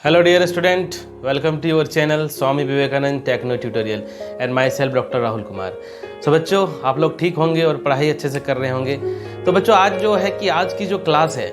Hello dear student, welcome to your channel Swami Vivekananda techno tutorial and myself doctor Rahul Kumar. So बच्चों, आप लोग ठीक होंगे और पढ़ाई अच्छे से कर रहे होंगे। तो बच्चों, आज जो है कि आज की जो क्लास है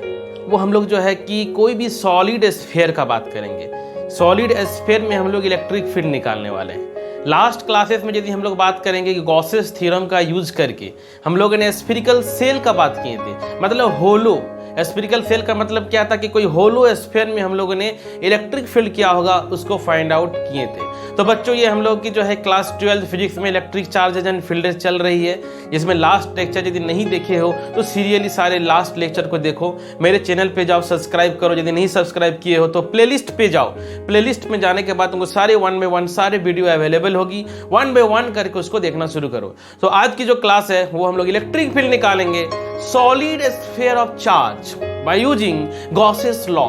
वो हम लोग जो है कि कोई भी सॉलिड स्फीयर का बात करेंगे। सॉलिड स्फीयर में हम लोग इलेक्ट्रिक फील्ड निकालने वाले हैं। लास्ट क्लासेस में यदि हम लोग बात करेंगे कि गॉसेस थ्योरम का यूज करके हम लोगों ने स्फीरिकल सेल का बात किए थे, मतलब होलो स्फीरिकल सेल का मतलब क्या था कि कोई होलो स्फीयर में हम लोगों ने इलेक्ट्रिक फील्ड क्या होगा उसको फाइंड आउट किए थे। तो बच्चों, ये हम लोग की जो है क्लास 12 फिजिक्स में इलेक्ट्रिक चार्जेज एंड फील्ड्स चल रही है, जिसमें लास्ट लेक्चर यदि नहीं देखे हो तो सीरियली सारे लास्ट लेक्चर को देखो। मेरे चैनल पे जाओ, सब्सक्राइब करो। यदि नहीं सब्सक्राइब किए हो तो प्लेलिस्ट पे जाओ। प्लेलिस्ट में जाने के बाद तुमको सारे वन बाय वन सारे वीडियो अवेलेबल होगी, वन बाय वन करके उसको देखना शुरू करो। तो आज की जो क्लास है वो हम लोग इलेक्ट्रिक फील्ड निकालेंगे solid sphere of charge by using Gauss's law.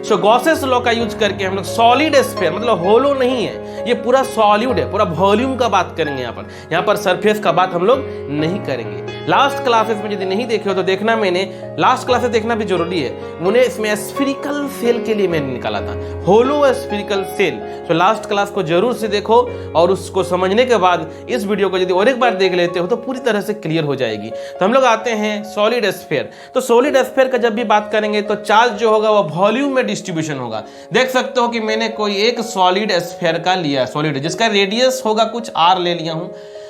So Gauss's law का यूज करके हम लोग सॉलिड स्फीयर, मतलब होलो नहीं है, ये पूरा सॉलिड है, पूरा वॉल्यूम का बात करेंगे। यहाँ पर सरफेस का बात हम लोग नहीं करेंगे। लास्ट क्लासेस में यदि नहीं देखे हो तो देखना, मैंने लास्ट क्लासेस देखना भी जरूरी है। मुझे इसमें स्फीरिकल सेल के लिए मैंने निकाला था होलो स्फीरिकल सेल। तो लास्ट क्लास को जरूर से देखो और उसको समझने के बाद इस वीडियो को यदि और एक बार देख लेते हो तो पूरी तरह से क्लियर हो जाएगी। तो हम लोग आते हैं सॉलिड स्फीयर। तो सॉलिड स्फीयर का जब भी बात करेंगे तो चार्ज जो होगा वो वॉल्यूम में डिस्ट्रीब्यूशन होगा। देख सकते हो कि मैंने कोई एक सॉलिड स्फीयर का लिया, सॉलिड जिसका रेडियस होगा कुछ r ले लिया हूं।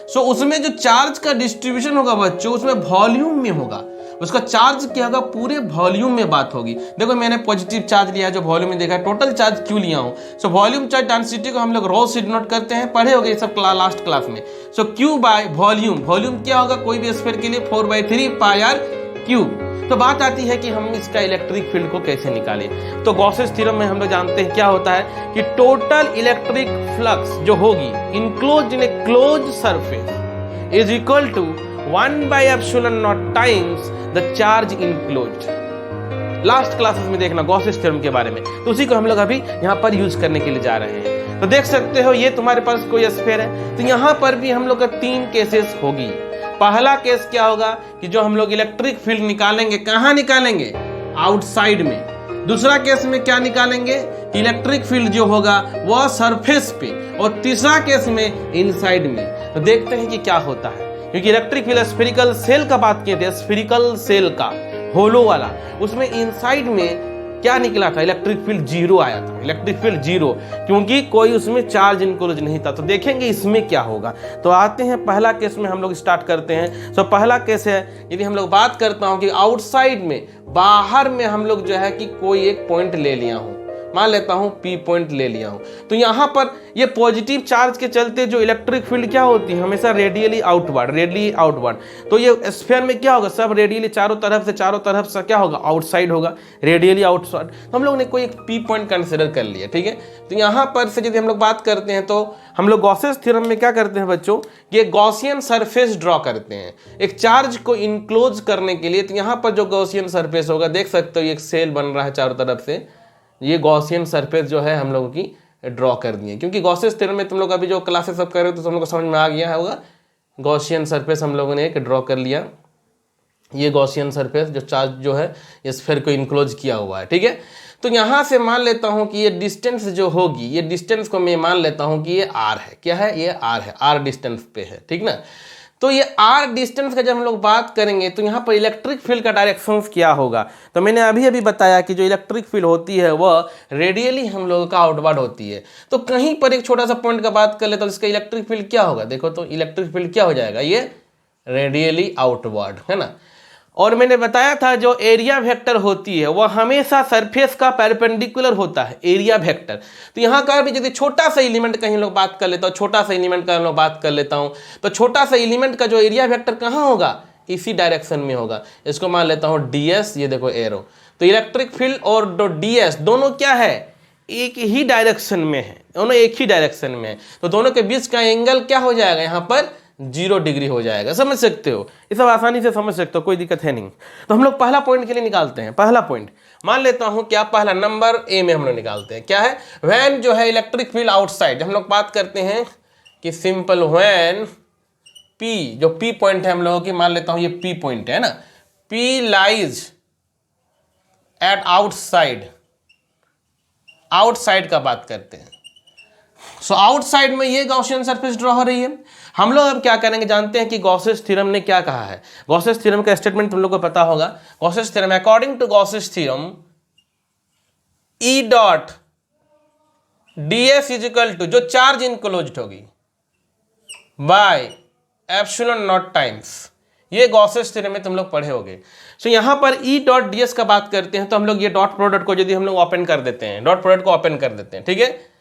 सो उसमें जो चार्ज का डिस्ट्रीब्यूशन होगा बच्चों, उसमें वॉल्यूम में होगा। उसका चार्ज क्या होगा, पूरे वॉल्यूम में बात होगी। देखो, मैंने पॉजिटिव चार्ज लिया है जो वॉल्यूम में देखा, टोटल चार्ज क्यों लिया हूं। सो वॉल्यूम चार्ज डेंसिटी को हम लोग रो से डिनोट करते हैं, पढ़े होंगे ये सब लास्ट क्लास में। सो क्यू बाय वॉल्यूम, वॉल्यूम क्या होगा कोई भी स्फीयर के लिए 4/3 पाई आर क्यूब। तो बात आती है कि हम इसका इलेक्ट्रिक फील्ड को कैसे निकालें। तो गॉसेस थ्योरम में हम लोग जानते हैं क्या होता है कि टोटल इलेक्ट्रिक फ्लक्स जो होगी enclosed in a closed surface is equal to 1/ε0 times the charge enclosed. Last classes में देखना गॉसेस थ्योरम के बारे में, तो उसी को हम लोग अभी यहाँ पर यूज करने के लिए जा रहे हैं। तो देख सकते हो ये तुम्हारे पास कोई स्फीयर है, तो यहाँ पर भी हम लोग का 3 केसेस होगी। पहला केस क्या होगा कि जो हम लोग इलेक्ट्रिक फील्ड निकालेंगे, कहां निकालेंगे, आउटसाइड में। दूसरा केस में क्या निकालेंगे कि इलेक्ट्रिक फील्ड जो होगा वह सरफेस पे, और तीसरा केस में इनसाइड में। तो देखते हैं कि क्या होता है, क्योंकि इलेक्ट्रिक फील्ड स्फीरिकल सेल का बात किए थे, स्फीरिकल सेल का होलो वाला, उसमें इनसाइड में क्या निकला था, इलेक्ट्रिक फील्ड 0 आया था। इलेक्ट्रिक फील्ड 0 क्योंकि कोई उसमें चार्ज इनक्लोज नहीं था। तो देखेंगे इसमें क्या होगा। तो आते हैं पहला केस में हम लोग स्टार्ट करते हैं। तो पहला केस है, यदि हम लोग बात करता हूं कि आउटसाइड में, बाहर में हम लोग जो है कि कोई एक पॉइंट ले लिया हूं, मान लेता हूं P पॉइंट ले लिया हूं। तो यहां पर ये पॉजिटिव चार्ज के चलते जो इलेक्ट्रिक फील्ड क्या होती है, हमेशा रेडियली आउटवर्ड। तो ये स्फीयर में क्या होगा, सब रेडियली चारों तरफ से क्या होगा, आउटसाइड होगा, रेडियली आउटसाइड। तो हम लोग ने कोई एक P पॉइंट कंसिडर कर लिया, ठीक है। तो यहां पर से यदि हम लोग बात करते हैं तो हम लोग गॉसेस थ्योरम में क्या करते हैं बच्चों, ये गॉसियन सरफेस ड्रॉ करते हैं एक चार्ज को इनक्लोज करने के लिए। तो यहां पर जो गॉसियन सरफेस होगा, देख सकते हो एक सेल बन रहा है चारों तरफ से, ये गॉसियन सरफेस जो है हम लोगों की ड्रॉ कर दिए। क्योंकि गॉसेस थ्योरम में तुम लोग अभी जो क्लासेस सब कर रहे हो तो तुम लोग को समझ में आ गया होगा, गॉसियन सरफेस हम लोगों ने एक ड्रॉ कर लिया। ये गॉसियन सरफेस जो चार्ज जो है इस स्फीयर को इनक्लोज किया हुआ है, ठीक है। तो यहां से मान लेता हूं कि ये डिस्टेंस जो होगी, ये डिस्टेंस को मैं मान लेता हूं कि ये r है। क्या है, ये r है, r डिस्टेंस पे है, ठीक ना। तो ये r डिस्टेंस का जब हम लोग बात करेंगे तो यहाँ पर इलेक्ट्रिक फील्ड का डायरेक्शन क्या होगा। तो मैंने अभी बताया कि जो इलेक्ट्रिक फील्ड होती है वह रेडियली हम लोगों का आउटवर्ड होती है। तो कहीं पर एक छोटा सा पॉइंट का बात कर ले तो इसका इलेक्ट्रिक फील्ड क्या होगा, देखो तो इलेक्ट्रिक फील्ड क्या हो जाएगा, ये रेडियली आउटवर्ड है ना। और मैंने बताया था जो एरिया वेक्टर होती है वह हमेशा सरफेस का परपेंडिकुलर होता है, एरिया वेक्टर। तो यहाँ का भी यदि छोटा सा एलिमेंट कहीं लोग बात कर लेता हूँ, छोटा सा एलिमेंट का हम लोग बात कर लेता हूँ, तो छोटा सा एलिमेंट का जो एरिया वेक्टर कहाँ होगा, इसी डायरेक्शन में होगा। इसको मान लेता हूँ ds, ये देखो एरो। तो इलेक्ट्रिक फील्ड और ds दोनों क्या है, एक ही डायरेक्शन में है, दोनों एक ही डायरेक्शन में है। तो दोनों के बीच का एंगल क्या हो जाएगा, यहाँ पर 0 डिग्री हो जाएगा। समझ सकते हो, ये सब आसानी से समझ सकते हो, कोई दिक्कत है नहीं। तो हम लोग पहला पॉइंट के लिए निकालते हैं। पहला पॉइंट मान लेता हूं क्या, पहला नंबर ए में हम लोग निकालते हैं। क्या है, व्हेन जो है इलेक्ट्रिक फील्ड आउटसाइड, हम लोग बात करते हैं कि सिंपल व्हेन P, जो P पॉइंट है हम लोगों की, मान लेता हूं ये P पॉइंट है ना, P लाइज एट आउटसाइड का बात करते हैं। सो आउटसाइड में ये गॉसियन सरफेस ड्रॉ हो रही है। हम लोग अब क्या करेंगे, जानते हैं कि गॉसेस थ्योरम ने क्या कहा है। गॉसेस थ्योरम का स्टेटमेंट तुम लोग को पता होगा। Gauss's theorem, according to Gauss's theorem E dot ds is equal to जो चार्ज इनक्लोज्ड होगी बाय एप्सिलॉन नॉट टाइम्स, ये गॉसेस थ्योरम में तुम लोग पढ़े होगे। सो यहां पर ई डॉट ds का बात करते हैं तो हम लोग ये डॉट प्रोडक्ट को यदि हम लोग ओपन कर देते हैं, डॉट प्रोडक्ट को ओपन कर देते हैं, ठीक है।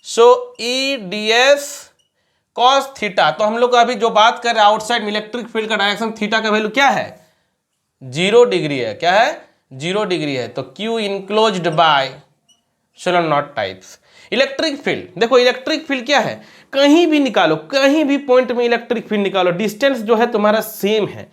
सो ई ds कॉस थीटा, तो हम लोग अभी जो बात कर रहे हैं आउटसाइड में इलेक्ट्रिक फील्ड का डायरेक्शन थीटा का वैल्यू क्या है, 0 डिग्री है। क्या है, 0 डिग्री है। तो Q enclosed bye epsilon not types. Electric field, देखो इलेक्ट्रिक फील्ड क्या है, कहीं भी निकालो, कहीं भी पॉइंट में इलेक्ट्रिक फील्ड निकालो, डिस्टेंस जो है तुम्हारा सेम है।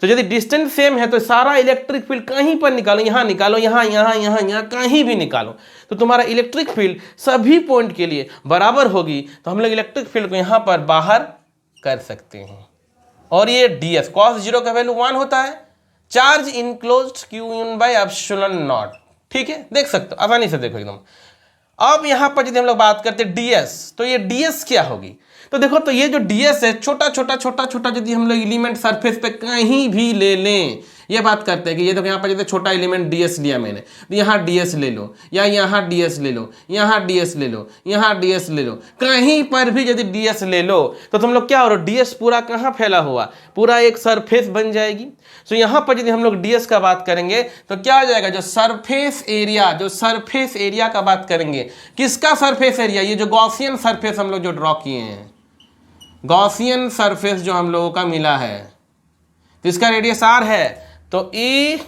तो यदि डिस्टेंस सेम है तो सारा इलेक्ट्रिक फील्ड कहीं पर निकालो, यहां निकालो, यहां कहीं भी निकालो, तो तुम्हारा इलेक्ट्रिक फील्ड सभी पॉइंट के लिए बराबर होगी। तो हम लोग इलेक्ट्रिक फील्ड को यहां पर बाहर कर सकते हैं। और ये ds cos 0 का वैल्यू 1 होता है, charge enclosed Q in by epsilon not, ठीक है, देख सकते हो आसानी से, देखो एकदम। अब यहां पर यदि हम लोग बात करते हैं ds, तो ये ds क्या होगी, तो देखो तो ये जो ds है, छोटा छोटा यदि हम लोग एलिमेंट सरफेस पे कहीं भी ले लें, ये बात करते हैं कि ये देखो यहाँ पर जैसे छोटा एलिमेंट ds लिया मैंने, तो यहाँ ds ले लो, या यहाँ ds ले लो, यहाँ ds ले लो, यहाँ ds ले लो, कहीं पर भी यदि ds ले लो तो तुम लोग क्या हो रहे हो, ds पूरा कहाँ फैला हुआ, पूरा एक सरफेस बन जाएगी। सो यहाँ पर यदि हम लोग ds का बात करेंगे तो क्या हो जाएगा, जो सरफेस एरिया, जो सरफेस एरिया का बात करेंगे, किसका सरफेस एरिया, ये जो गॉसियन सरफेस हम लोग जो ड्रॉ किए हैं, गॉसियन सरफेस जो हम लोगों का मिला है, तो इसका रेडियस r है, तो E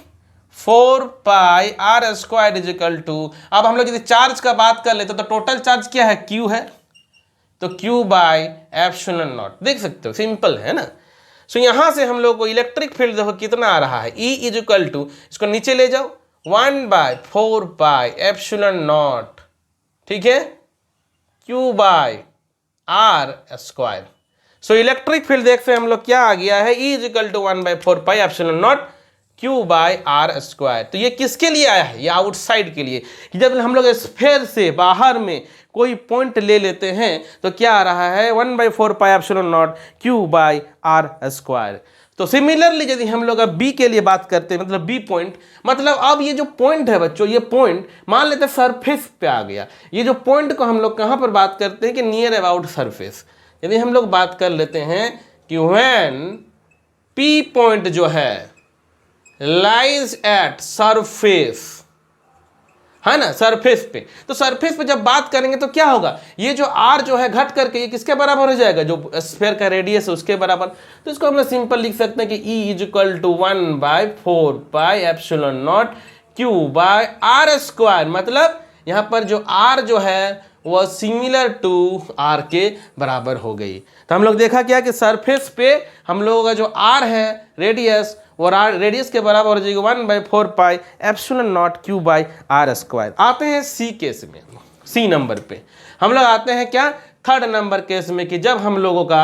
4 pi r square is equal to, अब हम लोग यदि चार्ज का बात कर लेते तो टोटल चार्ज क्या है, Q है, तो Q बाय एप्सिलॉन नॉट, देख सकते हो सिंपल है ना। सो यहां से हम लोग को इलेक्ट्रिक फील्ड देखो कितना आ रहा है, E इज इक्वल टू, इसको नीचे ले जाओ, 1/4 पाई एप्सिलॉन नॉट, ठीक है, Q by r square. So electric field देखते हैं हम लोग क्या आ गया है, E is equal to 1/4 pi epsilon naught Q by r square. तो ये किसके लिए आया है, ये आउटसाइड के लिए, कि जब हम लोग स्फीयर से बाहर में कोई पॉइंट ले लेते हैं तो क्या आ रहा है, 1/4 pi epsilon naught Q by r square. तो सिमिलरली यदि हम लोग अब B के लिए बात करते हैं, मतलब B पॉइंट, मतलब अब ये जो पॉइंट है बच्चों, ये पॉइंट मान लेते हैं सरफेस पे आ गया, ये जो पॉइंट को हम लोग कहाँ पर बात करते हैं कि नियर अबाउट सरफेस। यदि हम लोग बात कर लेते हैं कि व्हेन P पॉइंट जो है लाइज एट सरफेस, है ना, सरफेस पे, तो सरफेस पे जब बात करेंगे तो क्या होगा, ये जो r जो है घट करके ये किसके बराबर हो जाएगा, जो स्फीयर का रेडियस है उसके बराबर। तो इसको हम लोग सिंपल लिख सकते हैं कि E is equal to 1/4 pi epsilon naught Q by r square, मतलब यहाँ पर जो r जो है वह सिमिलर टू r के बराबर हो गई। तो हम लोग देखा क्या कि सरफेस पे हम लोगों का जो r है रेडियस, और रेडियस के बराबर हो जाएगी 1/4 pi epsilon naught Q by r square. आते हैं सी केस में, सी नंबर पे हम लोग आते हैं क्या, थर्ड नंबर केस में, कि जब हम लोगों का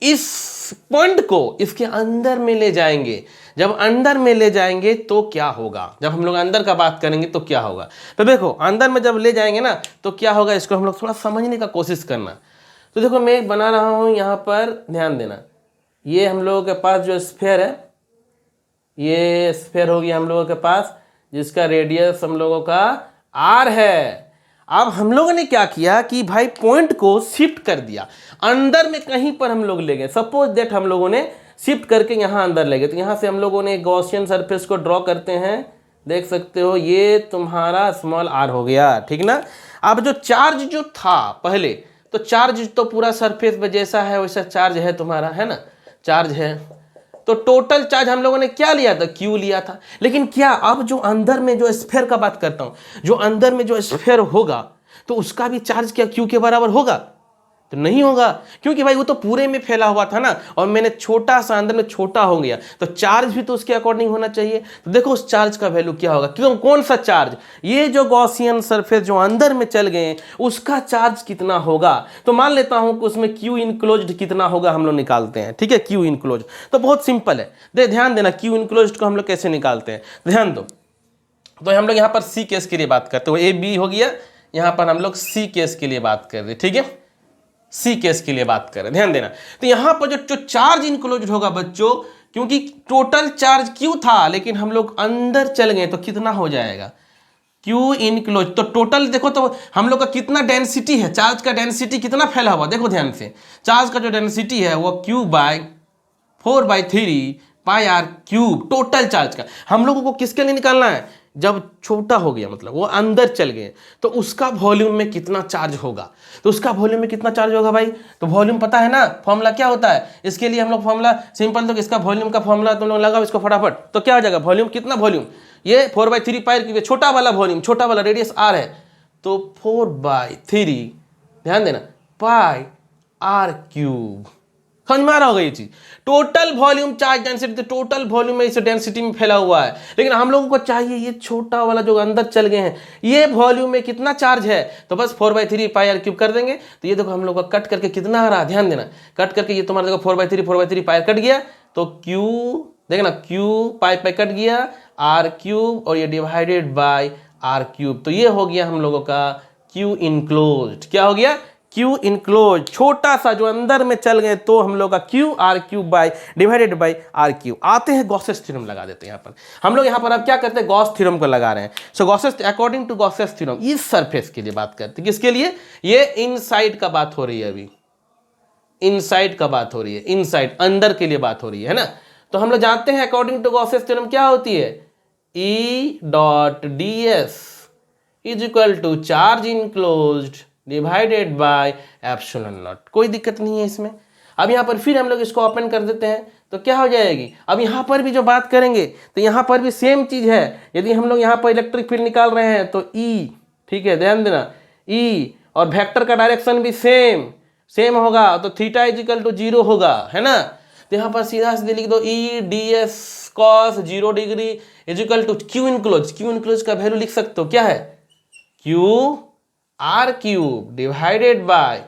इस पॉइंट को इसके अंदर में ले जाएंगे, जब अंदर में ले जाएंगे तो क्या होगा, जब हम लोग अंदर का बात करेंगे तो क्या होगा। तो देखो अंदर में जब ले जाएंगे ना तो क्या होगा, इसको हम लोग थोड़ा समझने का कोशिश करना। तो देखो मैं बना रहा हूँ यहाँ पर, ध्यान देना, ये हम लोगों के पास जो स्फीयर है, ये स्फीयर होगी हम लोगों के पास, जिसका रेडियस हम लोगों का r है। अब हम लोगों ने क्या किया कि भाई पॉइंट को शिफ्ट कर दिया, अंदर में कहीं पर हम लोग ले गए, सपोज दैट हम लोगों ने शिफ्ट करके यहाँ अंदर ले गए। तो यहाँ से हम लोगों ने गॉसियन सरफेस को ड्रॉ करते हैं, देख सकते हो ये तुम्हारा स्मॉल r हो गया, ठीक ना। अब जो चार्ज जो था पहले, तो चार्ज तो पूरा सरफेस पे जैसा है वैसा चार्ज है तुम्हारा, है ना, चार्ज है। तो टोटल चार्ज हम लोगों ने क्या लिया था, Q लिया था। लेकिन क्या अब जो अंदर में जो स्फीयर का बात करता हूं, जो अंदर में जो स्फीयर होगा तो उसका भी चार्ज क्या Q के बराबर होगा, तो नहीं होगा, क्योंकि भाई वो तो पूरे में फैला हुआ था ना, और मैंने छोटा सा अंदर में छोटा हो गया, तो चार्ज भी तो उसके अकॉर्डिंग होना चाहिए। तो देखो उस चार्ज का वैल्यू क्या होगा, क्यों, कौन सा चार्ज, ये जो गॉसियन सरफेस जो अंदर में चल गए उसका चार्ज कितना होगा। तो मान लेता हूं कि उसमें Q इनक्लोज्ड कितना होगा, हम लोग निकालते हैं, ठीक है, Q इनक्लोज्ड। तो बहुत सिंपल है, ध्यान देना Q इनक्लोज्ड को हम लोग कैसे निकालते हैं, ध्यान दो। तो हम लोग यहाँ पर सी केस के लिए बात करते हैं, ए बी हो गया, यहाँ पर हम लोग सी केस के लिए बात कर रहे हैं, ठीक है, सी केस के लिए बात कर रहे हैं, ध्यान देना। तो यहाँ पर जो चार्ज इनक्लोज होगा बच्चों, क्योंकि टोटल चार्ज क्यू था लेकिन हम लोग अंदर चल गए तो कितना हो जाएगा, क्यू इनक्लोज। तो टोटल देखो तो हम लोग का कितना डेंसिटी है, चार्ज का डेंसिटी कितना फैला हुआ, देखो ध्यान से, चार्ज का जो डेंसिटी है वो Q by 4/3 pi R cube total charge का। हम लोगों को किसके लिए निकालना है, जब छोटा हो गया मतलब वो अंदर चल गए तो उसका वॉल्यूम में कितना चार्ज होगा, तो उसका वॉल्यूम में कितना चार्ज होगा भाई, तो वॉल्यूम पता है ना, फॉर्मूला क्या होता है इसके लिए, हम लोग फॉर्मूला सिंपल, तो इसका वॉल्यूम का फॉर्मूला तुम लोग लगाओ इसको फटाफट, तो क्या हो जाएगा वॉल्यूम, कितना वॉल्यूम, ये 4/3 पाई क्यूब, छोटा वाला वॉल्यूम, छोटा वाला रेडियस आर है, तो 4/3 ध्यान देना पाई आर क्यूब। समझ में आ रहा होगा ये चीज, टोटल वॉल्यूम चार्ज डेंसिटी, तो टोटल वॉल्यूम में इस डेंसिटी में फैला हुआ है, लेकिन हम लोगों को चाहिए ये छोटा वाला जो अंदर चल गए हैं, ये वॉल्यूम में कितना चार्ज है, तो बस 4/3 पाई आर क्यूब कर देंगे। तो ये देखो हम लोग का कट करके कितना आ रहा, ध्यान देना, कट करके ये तुम्हारा देखो 4/3 पाई कट गया, तो क्यू देखना, क्यू पाई कट गया, आर क्यूब और ये डिवाइडेड बाय आर क्यूब, तो ये हो गया हम लोगों का क्यू इनक्लोज्ड। क्या हो गया, क्यू इनक्लोज, छोटा सा जो अंदर में चल गए तो हम लोग का Q R cube by divided by R cube. आते हैं गॉसेस थ्योरम लगा देते हैं यहाँ पर, हम लोग यहाँ पर अब क्या करते हैं, गॉस थ्योरम को लगा रहे हैं। So Gauss's according to Gauss's theorem इस सरफेस के लिए बात करते हैं, किसके लिए, ये इनसाइड का बात हो रही है, अभी इनसाइड का बात हो रही है, इनसाइड अंदर के लिए बात हो रही है ना। तो हम लोग जानते हैं अकॉर्डिंग टू गॉसेस थ्योरम क्या होती है, E dot D S is equal to charge enclosed divided by epsilon naught. कोई दिक्कत नहीं है इसमें। अब यहाँ पर फिर हम लोग इसको ओपन कर देते हैं तो क्या हो जाएगी, अब यहाँ पर भी जो बात करेंगे तो यहाँ पर भी सेम चीज है। यदि हम लोग यहाँ पर इलेक्ट्रिक फील्ड निकाल रहे हैं तो ई, ठीक है ध्यान देना, ई और वेक्टर का डायरेक्शन भी सेम होगा, तो थीटा इज इक्वल टू 0 होगा, है ना। तो यहाँ पर सीधा सीधे लिख दो E D S cos 0 degree is equal to Q enclose. Q enclose का वैल्यू लिख सकते हो, क्या है, Q R cube divided by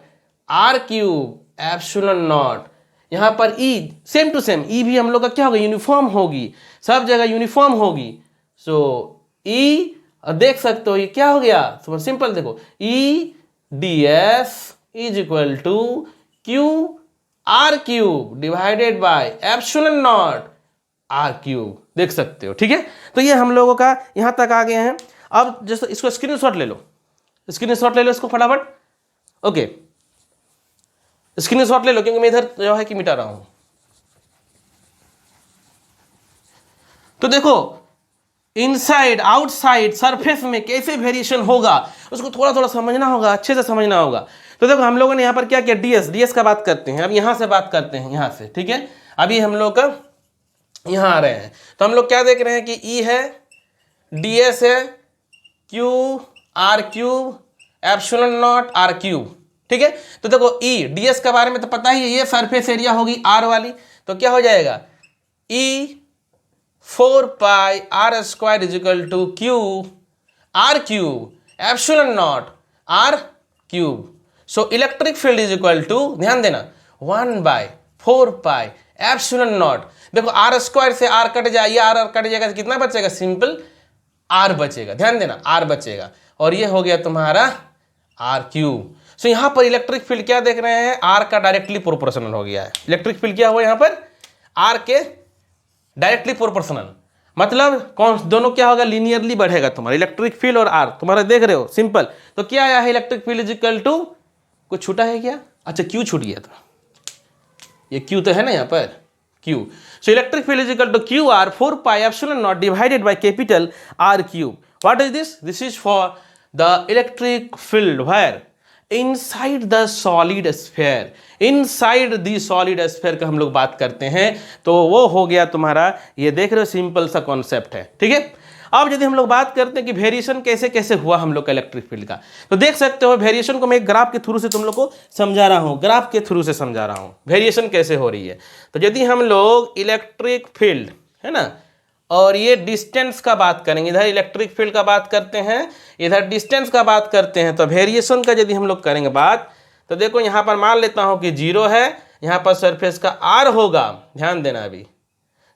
R cube epsilon naught. यहाँ पर E same to same, E भी हम लोग का क्या होगा, यूनिफॉर्म होगी, सब जगह यूनिफॉर्म होगी। सो ई देख सकते हो ये क्या हो गया, तो सिंपल देखो, E D S is equal to Q R cube divided by epsilon naught R cube, देख सकते हो, ठीक है। तो ये हम लोगों का यहाँ तक आ गए हैं। अब जैसे इसको स्क्रीनशॉट ले लो, स्क्रीनशॉट ले लो इसको फटाफट, ओके स्क्रीनशॉट ले लो, क्योंकि मैं इधर जो है कि मिटा रहा हूं। तो देखो इनसाइड आउटसाइड सरफेस में कैसे वेरिएशन होगा उसको थोड़ा थोड़ा समझना होगा, अच्छे से समझना होगा। तो देखो हम लोगों ने यहाँ पर क्या किया, डीएस का बात करते हैं, अब यहाँ से बात करते हैं, यहाँ से, ठीक है। अभी हम लोग का यहाँ आ रहे हैं तो हम लोग क्या देख रहे हैं कि ई है, डीएस है, Q R cube epsilon naught R cube, ठीक है। तो देखो ई डीएस के बारे में तो पता ही है, ये सरफेस एरिया होगी आर वाली, तो क्या हो जाएगा, E 4 pi R square is equal to Q R cube epsilon naught R cube. So electric field is equal to, ध्यान देना, 1/4 पाई एप्सिलॉन नॉट। देखो आर स्क्वायर से आर कट जाए, ये आर कट जाएगा तो कितना बचेगा, सिंपल आर बचेगा, ध्यान देना आर बचेगा, और ये हो गया तुम्हारा आर क्यूब। सो यहाँ पर इलेक्ट्रिक फील्ड क्या देख रहे हैं, आर का डायरेक्टली प्रोपोर्शनल हो गया है। इलेक्ट्रिक फील्ड क्या हुआ यहाँ पर, आर के डायरेक्टली प्रोपोर्शनल, मतलब कौन दोनों क्या होगा, लीनियरली बढ़ेगा तुम्हारा इलेक्ट्रिक फील्ड और आर, तुम्हारा देख रहे हो सिंपल। तो क्या आया है, electric field is equal to, कुछ छूटा है क्या, अच्छा क्यू छूट गया था, ये क्यू तो है ना यहाँ पर Q. So electric field is equal to Q R 4 pi epsilon naught divided by capital R cube. What is this, this is for the electric field where inside the solid sphere, inside the solid sphere का हम लोग बात करते हैं, तो वो हो गया तुम्हारा, ये देख रहे हो सिंपल सा कॉन्सेप्ट है, ठीक है। अब यदि हम लोग बात करते हैं कि वेरिएशन कैसे कैसे हुआ हम लोग का इलेक्ट्रिक फील्ड का, तो देख सकते हो वेरिएशन को मैं एक ग्राफ के थ्रू से तुम लोग को समझा रहा हूं, ग्राफ के थ्रू से समझा रहा हूं वेरिएशन कैसे हो रही है। तो यदि हम लोग इलेक्ट्रिक फील्ड है ना, और ये डिस्टेंस का बात करेंगे, इधर इलेक्ट्रिक फील्ड का बात करते हैं, इधर डिस्टेंस का बात करते हैं, तो वेरिएशन का यदि हम लोग करेंगे बात, तो देखो यहाँ पर मान लेता हूँ कि 0 है, यहाँ पर सरफेस का आर होगा, ध्यान देना, अभी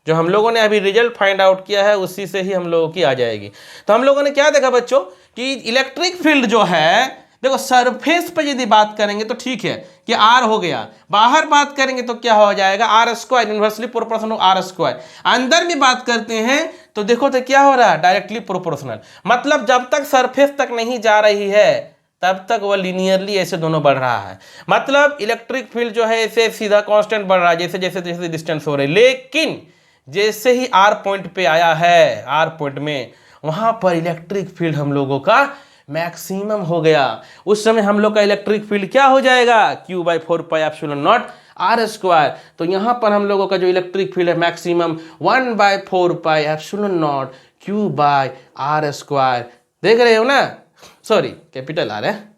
जो हम लोगों ने अभी रिजल्ट फाइंड आउट किया है उसी से ही हम लोगों की आ जाएगी। तो हम लोगों ने क्या देखा बच्चों कि इलेक्ट्रिक फील्ड जो है, देखो सरफेस पर यदि बात करेंगे तो ठीक है कि आर हो गया, बाहर बात करेंगे तो क्या हो जाएगा R square, inversely proportional R square. अंदर में बात करते हैं तो देखो तो क्या हो रहा है, डायरेक्टली प्रोपोर्शनल। मतलब जब तक सरफेस तक नहीं जा रही है तब तक वह लीनियरली ऐसे दोनों बढ़ रहा है। मतलब इलेक्ट्रिक फील्ड जो है ऐसे सीधा कांस्टेंट बढ़ रहा है जैसे जैसे जैसे डिस्टेंस हो रही है, लेकिन जैसे ही आर पॉइंट पे आया है, आर पॉइंट में, वहां पर इलेक्ट्रिक फील्ड हम लोगों का मैक्सिमम हो गया। उस समय हम लोग का इलेक्ट्रिक फील्ड क्या हो जाएगा, Q/4πε0 आर स्क्वायर। तो यहां पर हम लोगों का जो इलेक्ट्रिक फील्ड है मैक्सिमम 1/4πε0 Q/r²। देख रहे हो ना, सॉरी कैपिटल आर है,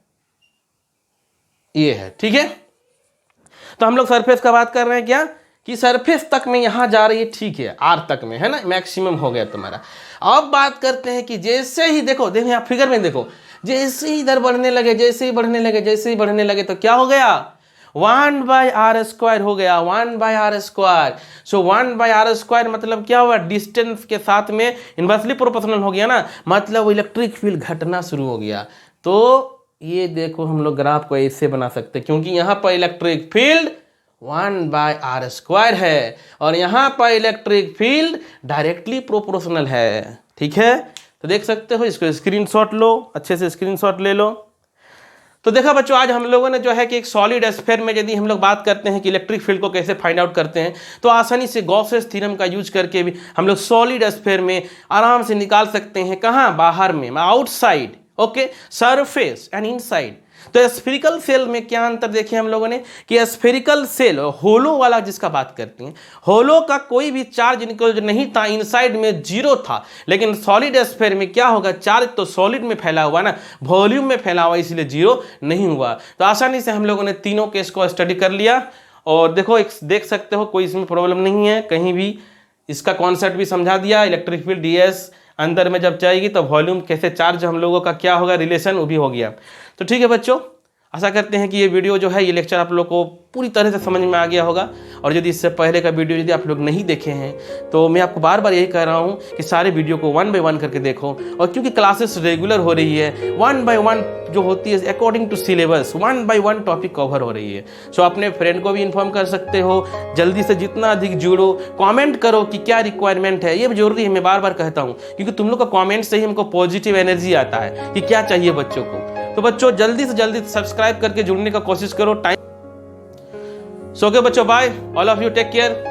ये है, ठीक है। तो हम लोग सरफेस का बात कर रहे हैं क्या कि सरफेस तक में यहां जा रही है, ठीक है, आर तक में है ना, मैक्सिमम हो गया तुम्हारा। अब बात करते हैं कि जैसे ही देखो यहाँ फिगर में देखो, जैसे ही इधर बढ़ने लगे, जैसे ही बढ़ने लगे, जैसे ही बढ़ने लगे तो क्या हो गया, 1/r² हो गया, 1/r²। सो 1/r² मतलब क्या हुआ, डिस्टेंस के साथ में इनवर्सली प्रोपोर्शनल हो गया ना, मतलब इलेक्ट्रिक फील्ड घटना शुरू हो गया। तो ये देखो हम लोग ग्राफ को ऐसे बना सकते हैं क्योंकि यहाँ पर इलेक्ट्रिक फील्ड 1/r² है और यहाँ पर इलेक्ट्रिक फील्ड डायरेक्टली प्रोपोर्शनल है, ठीक है। तो देख सकते हो, इसको स्क्रीनशॉट लो, अच्छे से स्क्रीनशॉट ले लो। तो देखा बच्चों, आज हम लोगों ने जो है कि एक सॉलिड स्फीयर में यदि हम लोग बात करते हैं कि इलेक्ट्रिक फील्ड को कैसे फाइंड आउट करते हैं, तो आसानी से गॉसेस थ्योरम का यूज करके भी हम लोग सॉलिड स्फीयर में आराम से निकाल सकते हैं। कहाँ, बाहर में, outside, okay, surface and inside. तो स्फेरिकल सेल में क्या अंतर देखे हम लोगों ने कि स्फेरिकल सेल होलो वाला जिसका बात करते हैं, होलो का कोई भी चार्ज नहीं था, इनसाइड में जीरो था। लेकिन सॉलिड स्फीयर में क्या होगा, चार्ज तो सॉलिड में फैला हुआ ना, वॉल्यूम में फैला हुआ, इसलिए जीरो नहीं हुआ। तो आसानी से हम लोगों ने तीनों केस को स्टडी कर लिया और देखो देख सकते हो कोई इसमें प्रॉब्लम नहीं है कहीं भी। इसका कॉन्सेप्ट भी समझा दिया, इलेक्ट्रिक फील्ड ds अंदर में जब जाएगी तो वॉल्यूम कैसे चार्ज हम लोगों का क्या होगा, रिलेशन, वो भी हो गया। तो ठीक है बच्चों, आशा करते हैं कि ये वीडियो जो है, ये लेक्चर आप लोग को पूरी तरह से समझ में आ गया होगा। और यदि इससे पहले का वीडियो यदि आप लोग नहीं देखे हैं तो मैं आपको बार बार यही कह रहा हूँ कि सारे वीडियो को 1 बाय 1 करके देखो। और क्योंकि क्लासेस रेगुलर हो रही है, 1 बाय 1 जो होती है according to syllabus, 1 by 1 topic cover हो रही है। सो अपने फ्रेंड को भी इन्फॉर्म कर सकते हो, जल्दी से जितना अधिक जुड़ो, कॉमेंट करो कि क्या रिक्वायरमेंट है, ये जरूरी है, मैं बार बार कहता हूँ, क्योंकि तुम लोग का कॉमेंट से ही हमको पॉजिटिव एनर्जी आता है कि क्या चाहिए बच्चों को। तो बच्चों जल्दी से जल्दी सब्सक्राइब करके जुड़ने का कोशिश करो। टाइम सो ओके बच्चों, bye, all of you take care.